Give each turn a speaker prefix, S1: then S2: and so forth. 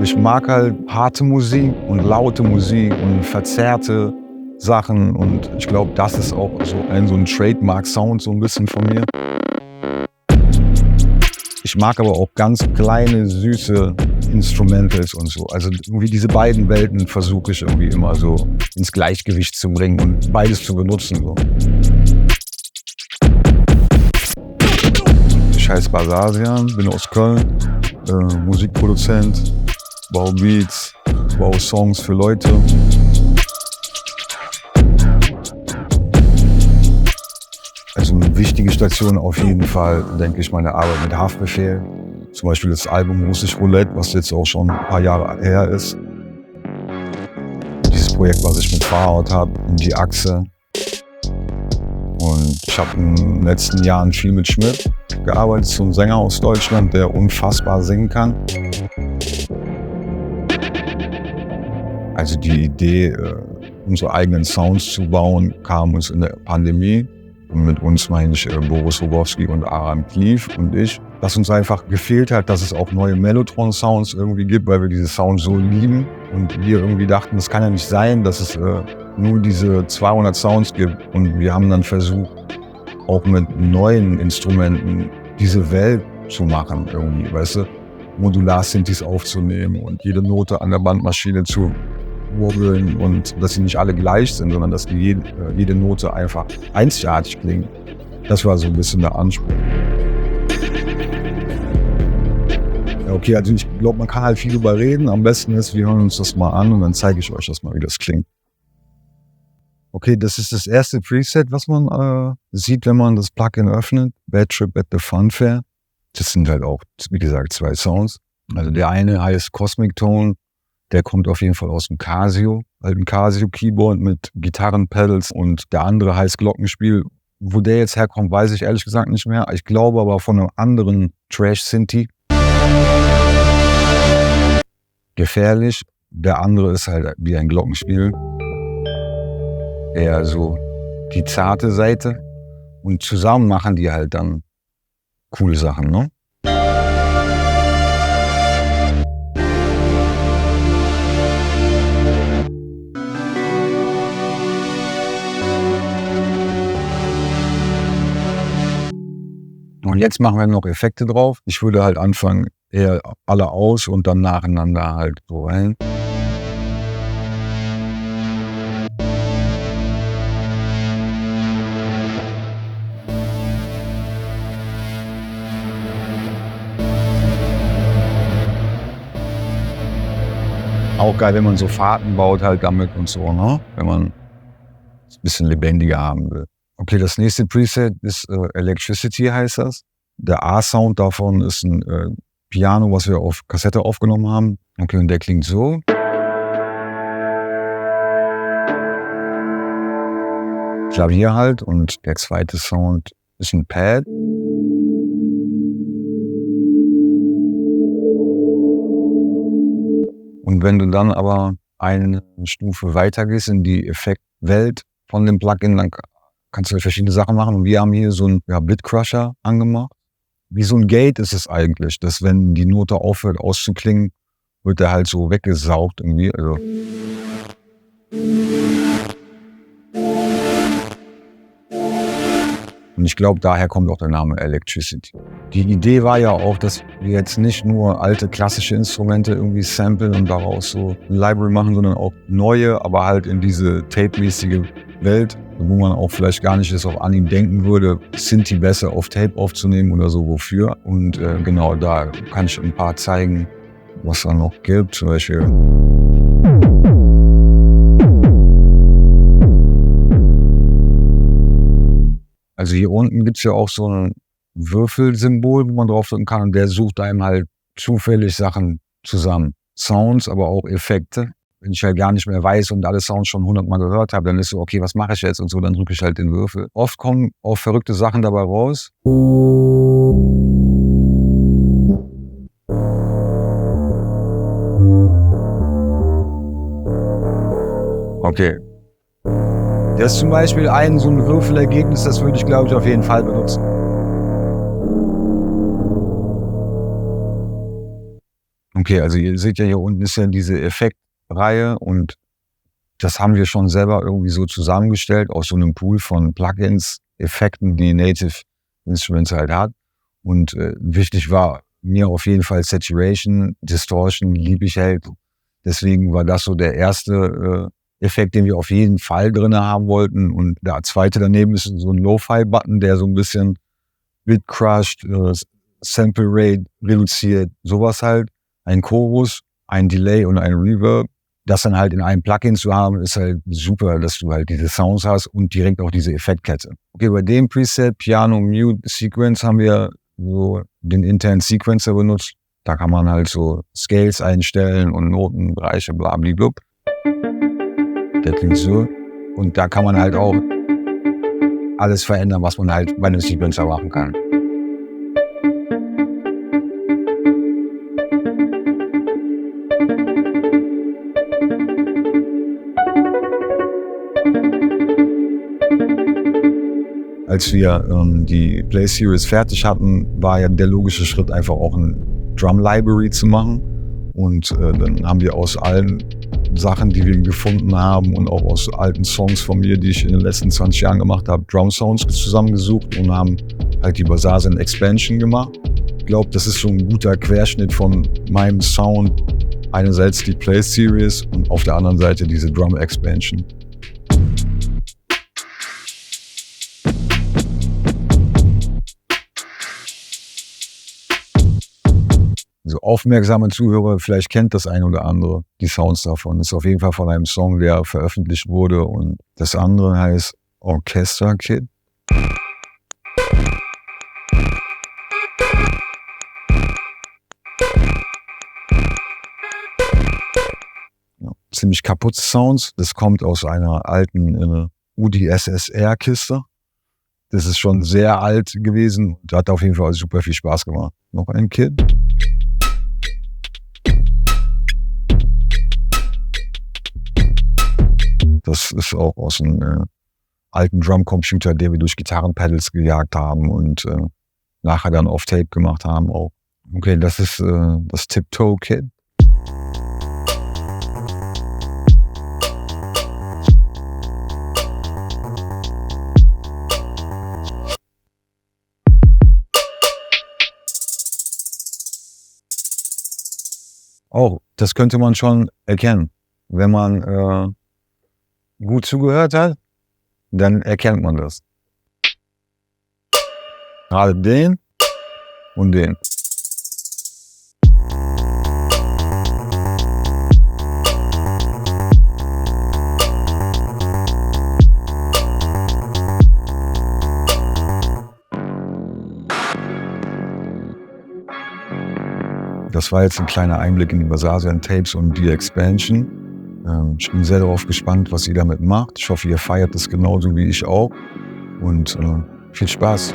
S1: Ich mag halt harte Musik und laute Musik und verzerrte Sachen und ich glaube, das ist auch so ein Trademark-Sound so ein bisschen von mir. Ich mag aber auch ganz kleine, süße Instrumentals und so. Also irgendwie diese beiden Welten versuche ich irgendwie immer so ins Gleichgewicht zu bringen und beides zu benutzen. So. Ich heiße Basasian, bin aus Köln, Musikproduzent, baue Beats, baue Songs für Leute. Also eine wichtige Station auf jeden Fall, denke ich, meine Arbeit mit Haftbefehl. Zum Beispiel das Album Russisch Roulette, was jetzt auch schon ein paar Jahre her ist. Dieses Projekt, was ich mit Farhad habe, Die Achse. Und ich habe in den letzten Jahren viel mit Schmidt gearbeitet, so ein Sänger aus Deutschland, der unfassbar singen kann. Also die Idee, unsere eigenen Sounds zu bauen, kam uns in der Pandemie. Und mit uns meine ich Boris Rogowski und Aram Cleave und ich. Dass uns einfach gefehlt hat, dass es auch neue Mellotron-Sounds irgendwie gibt, weil wir diese Sounds so lieben. Und wir irgendwie dachten, es kann ja nicht sein, dass es nur diese 200 Sounds gibt. Und wir haben dann versucht, auch mit neuen Instrumenten diese Welt zu machen irgendwie, weißt du? Modular-Synthes aufzunehmen und jede Note an der Bandmaschine zu wobbeln und dass sie nicht alle gleich sind, sondern dass die jede Note einfach einzigartig klingt. Das war so ein bisschen der Anspruch. Ja, okay, also ich glaube, man kann halt viel drüber reden. Am besten ist, wir hören uns das mal an und dann zeige ich euch das mal, wie das klingt. Okay, das ist das erste Preset, was man sieht, wenn man das Plugin öffnet. Bad Trip at the Funfair. Das sind halt auch, wie gesagt, 2 Sounds. Also der eine heißt Cosmic Tone. Der kommt auf jeden Fall aus dem Casio, halt ein Casio-Keyboard mit Gitarrenpedals und der andere heißt Glockenspiel. Wo der jetzt herkommt, weiß ich ehrlich gesagt nicht mehr. Ich glaube aber von einem anderen Trash-Synthi. Gefährlich. Der andere ist halt wie ein Glockenspiel. Eher so die zarte Seite. Und zusammen machen die halt dann coole Sachen, ne? Und jetzt machen wir noch Effekte drauf. Ich würde halt anfangen, eher alle aus und dann nacheinander halt so rein. Auch geil, wenn man so Fahrten baut halt damit und so, ne? Wenn man es ein bisschen lebendiger haben will. Okay, das nächste Preset ist Electricity heißt das. Der A-Sound davon ist ein Piano, was wir auf Kassette aufgenommen haben. Okay, und der klingt so. Klavier halt und der zweite Sound ist ein Pad. Und wenn du dann aber eine Stufe weiter gehst in die Effektwelt von dem Plugin, dann kannst du verschiedene Sachen machen. Und wir haben hier so einen Bitcrusher angemacht. Wie so ein Gate ist es eigentlich, dass wenn die Note aufhört auszuklingen, wird der halt so weggesaugt irgendwie. Also und ich glaube, daher kommt auch der Name Electricity. Die Idee war ja auch, dass wir jetzt nicht nur alte klassische Instrumente irgendwie samplen und daraus so eine Library machen, sondern auch neue, aber halt in diese tape-mäßige Welt, wo man auch vielleicht gar nicht auf Anhieb denken würde, Synthi besser auf Tape aufzunehmen oder so, wofür. Und genau da kann ich ein paar zeigen, was da noch gibt. Zum Beispiel also hier unten gibt es ja auch so ein Würfelsymbol, wo man draufdrücken kann und der sucht einem halt zufällig Sachen zusammen. Sounds, aber auch Effekte. Wenn ich halt gar nicht mehr weiß und alle Sounds schon 100-mal gehört habe, dann ist so, okay, was mache ich jetzt und so, dann drücke ich halt den Würfel. Oft kommen auch verrückte Sachen dabei raus. Okay. Das ist zum Beispiel so ein Würfelergebnis, das würde ich, glaube ich, auf jeden Fall benutzen. Okay, also ihr seht ja hier unten ist ja diese Effektreihe und das haben wir schon selber irgendwie so zusammengestellt aus so einem Pool von Plugins, Effekten, die Native Instruments halt hat. Und wichtig war mir auf jeden Fall Saturation, Distortion liebe ich halt. Deswegen war das so der erste Effekt, den wir auf jeden Fall drin haben wollten. Und der zweite daneben ist so ein Lo-Fi-Button, der so ein bisschen Bit crushed, Sample Rate reduziert, sowas halt. Ein Chorus, ein Delay und ein Reverb. Das dann halt in einem Plugin zu haben, ist halt super, dass du halt diese Sounds hast und direkt auch diese Effektkette. Okay, bei dem Preset Piano Mute Sequence haben wir so den internen Sequencer benutzt. Da kann man halt so Scales einstellen und Notenbereiche, blablablub. Der klingt so. Und da kann man halt auch alles verändern, was man halt bei einem Sequencer machen kann. Als wir die Play Series fertig hatten, war ja der logische Schritt einfach auch ein Drum Library zu machen. Und dann haben wir aus allen Sachen, die wir gefunden haben und auch aus alten Songs von mir, die ich in den letzten 20 Jahren gemacht habe, Drum Sounds zusammengesucht und haben halt die Basazen Expansion gemacht. Ich glaube, das ist so ein guter Querschnitt von meinem Sound. Einerseits die Play Series und auf der anderen Seite diese Drum Expansion. So aufmerksame Zuhörer, vielleicht kennt das ein oder andere, die Sounds davon. Das ist auf jeden Fall von einem Song, der veröffentlicht wurde. Und das andere heißt Orchestra Kid. Ja, ziemlich kaputte Sounds. Das kommt aus einer alten Udi SSR-Kiste. Das ist schon sehr alt gewesen und hat auf jeden Fall super viel Spaß gemacht. Noch ein Kid. Das ist auch aus einem alten Drumcomputer, den wir durch Gitarrenpedals gejagt haben und nachher dann auf Tape gemacht haben auch. Okay, das ist das Tiptoe Kit. Oh, das könnte man schon erkennen, wenn man gut zugehört hat, dann erkennt man das. Gerade den und den. Das war jetzt ein kleiner Einblick in die Basazen Tapes und die Expansion. Ich bin sehr darauf gespannt, was ihr damit macht. Ich hoffe, ihr feiert es genauso wie ich auch. Und viel Spaß.